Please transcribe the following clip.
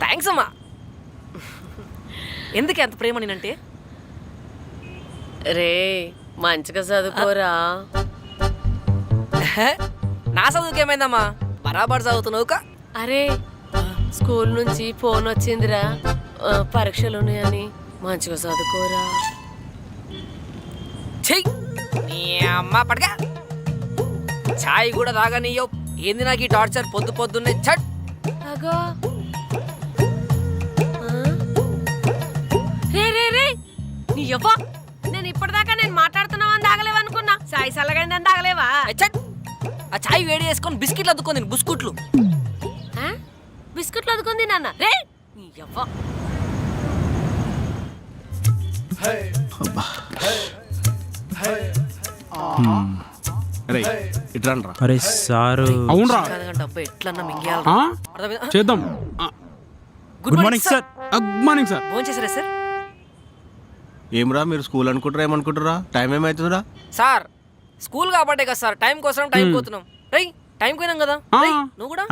Thanks అమ్మా. ఎందుకు ఎంత ప్రేమ నేనంటే? రే మంచిగా చదువుకోరా. నా చదువుకి ఏమైందమ్మా, బరాబర్ చదువుతున్నావు. అరే స్కూల్ నుంచి ఫోన్ వచ్చిందిరా, పరీక్షలు ఉన్నాయని. మంచిగా చదువుకోరా. చెయ్యి నీ అమ్మ పడగా. ఛాయ్ కూడా తాగనీయో. ఏంది నాకు ఈ టార్చర్ పొద్దు పొద్దున్నే? చట్ అగో రే రే రే నీ యవ్వ, నేను ఇప్పటిదాకా నేను మాట్లాడుతున్నావని తాగలేవనుకున్నా. సాయి సల్లగైందని తాగలేవా? చట్. ఆ ఛాయ్ వేడి చేసుకొని బిస్కెట్లు అద్దుకొని తిను, బిస్కుట్లు. బిస్కెట్లు అదుకుంది నాన్న. రే నీ యవ్వ. అరే సారు. అవునరా, డబ్బు ఎట్లన్నా మింగేయాలి. చేద్దాం. Good morning sir. Good morning sir. Phone చేశారా సార్? ఏమరా మీరు స్కూల్ అనుకుంటారా, ఏమనుకుంటారా? టైం ఏమవుతుందిరా? సార్ స్కూల్ కాబట్టే కదా సార్ టైం కోసం టైం పోతున్నాం. రై టైం పోయినాం కదా. నువ్వు కూడా